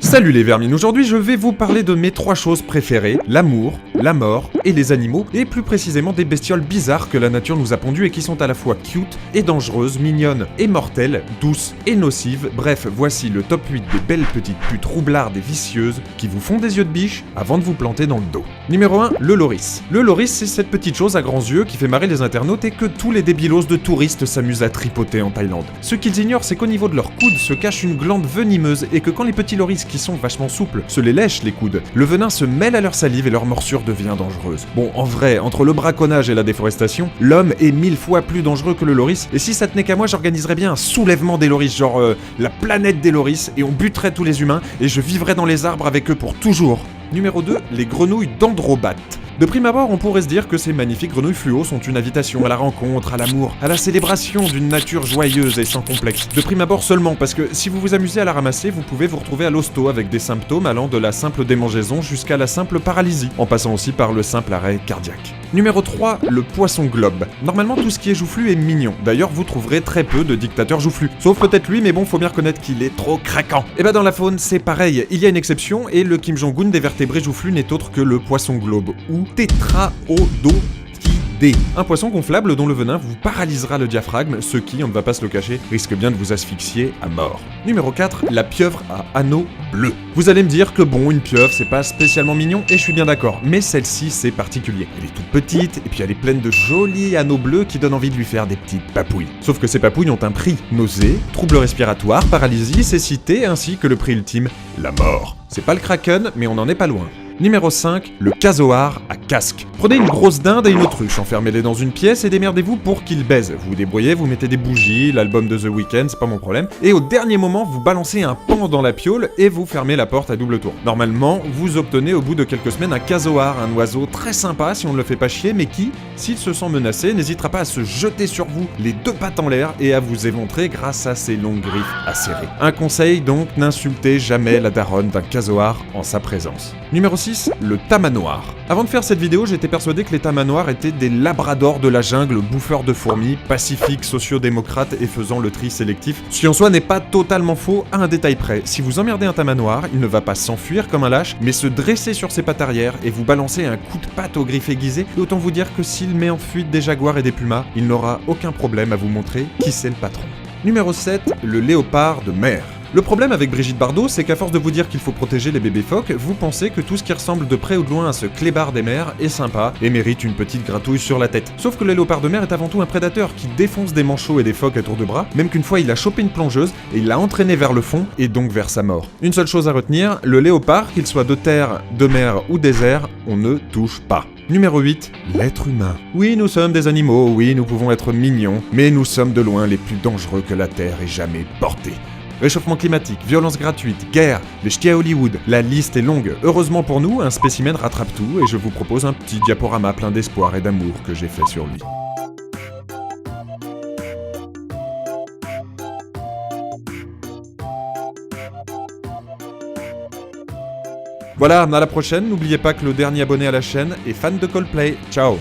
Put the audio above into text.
Salut les vermines, aujourd'hui je vais vous parler de mes 3 choses préférées, l'amour, la mort et les animaux, et plus précisément des bestioles bizarres que la nature nous a pondues et qui sont à la fois cute et dangereuses, mignonnes et mortelles, douces et nocives, bref, voici le top 8 des belles petites putes roublardes et vicieuses qui vous font des yeux de biche avant de vous planter dans le dos. Numéro 1, le loris. Le loris, c'est cette petite chose à grands yeux qui fait marrer les internautes et que tous les débilos de touristes s'amusent à tripoter en Thaïlande. Ce qu'ils ignorent, c'est qu'au niveau de leur coude se cache une glande venimeuse et que quand les petits loris qui sont vachement souples se les lèchent les coudes, le venin se mêle à leur salive et leur morsure devient dangereuse. Bon, en vrai, entre le braconnage et la déforestation, l'homme est 1000 fois plus dangereux que le loris, et si ça tenait qu'à moi, j'organiserais bien un soulèvement des loris, genre la planète des loris, et on buterait tous les humains, et je vivrais dans les arbres avec eux pour toujours. Numéro 2, les grenouilles d'Androbat. De prime abord, on pourrait se dire que ces magnifiques grenouilles fluo sont une invitation à la rencontre, à l'amour, à la célébration d'une nature joyeuse et sans complexe. De prime abord seulement, parce que si vous vous amusez à la ramasser, vous pouvez vous retrouver à l'hosto avec des symptômes allant de la simple démangeaison jusqu'à la simple paralysie, en passant aussi par le simple arrêt cardiaque. Numéro 3, le poisson globe. Normalement, tout ce qui est joufflu est mignon. D'ailleurs, vous trouverez très peu de dictateurs joufflus. Sauf peut-être lui, mais bon, faut bien reconnaître qu'il est trop craquant. Et bah dans la faune, c'est pareil. Il y a une exception, et le Kim Jong-un des vertébrés joufflus n'est autre que le poisson globe, ou Tétraodotidé. Un poisson gonflable dont le venin vous paralysera le diaphragme, ce qui, on ne va pas se le cacher, risque bien de vous asphyxier à mort. Numéro 4, la pieuvre à anneaux bleus. Vous allez me dire que bon, une pieuvre, c'est pas spécialement mignon, et je suis bien d'accord, mais celle-ci, c'est particulier. Elle est toute petite, et puis elle est pleine de jolis anneaux bleus qui donnent envie de lui faire des petites papouilles. Sauf que ces papouilles ont un prix. Nausées, troubles respiratoires, paralysie, cécité, ainsi que le prix ultime, la mort. C'est pas le kraken, mais on n'en est pas loin. Numéro 5, le casoar à casque. Prenez une grosse dinde et une autruche, enfermez-les dans une pièce et démerdez-vous pour qu'ils baisent. Vous vous débrouillez, vous mettez des bougies, l'album de The Weeknd, c'est pas mon problème, et au dernier moment, vous balancez un pan dans la piole et vous fermez la porte à double tour. Normalement, vous obtenez au bout de quelques semaines un casoar, un oiseau très sympa si on ne le fait pas chier, mais qui, s'il se sent menacé, n'hésitera pas à se jeter sur vous, les 2 pattes en l'air, et à vous éventrer grâce à ses longues griffes acérées. Un conseil donc, n'insultez jamais la daronne d'un casoar en sa présence. Numéro 6, le tamanoir. Avant de faire cette vidéo, j'étais persuadé que les tamanoirs étaient des labradors de la jungle, bouffeurs de fourmis, pacifiques, sociodémocrates et faisant le tri sélectif. Ce qui en soi n'est pas totalement faux à un détail près. Si vous emmerdez un tamanoir, il ne va pas s'enfuir comme un lâche, mais se dresser sur ses pattes arrière et vous balancer un coup de patte aux griffes aiguisées. Et autant vous dire que s'il met en fuite des jaguars et des pumas, il n'aura aucun problème à vous montrer qui c'est le patron. Numéro 7, le léopard de mer. Le problème avec Brigitte Bardot, c'est qu'à force de vous dire qu'il faut protéger les bébés phoques, vous pensez que tout ce qui ressemble de près ou de loin à ce clébard des mers est sympa et mérite une petite gratouille sur la tête. Sauf que le léopard de mer est avant tout un prédateur qui défonce des manchots et des phoques à tour de bras, même qu'une fois il a chopé une plongeuse et il l'a entraîné vers le fond et donc vers sa mort. Une seule chose à retenir, le léopard, qu'il soit de terre, de mer ou désert, on ne touche pas. Numéro 8, l'être humain. Oui, nous sommes des animaux, oui, nous pouvons être mignons, mais nous sommes de loin les plus dangereux que la Terre ait jamais portés. Réchauffement climatique, violence gratuite, guerre, les ch'tis à Hollywood, la liste est longue. Heureusement pour nous, un spécimen rattrape tout et je vous propose un petit diaporama plein d'espoir et d'amour que j'ai fait sur lui. Voilà, à la prochaine, n'oubliez pas que le dernier abonné à la chaîne est fan de Coldplay. Ciao!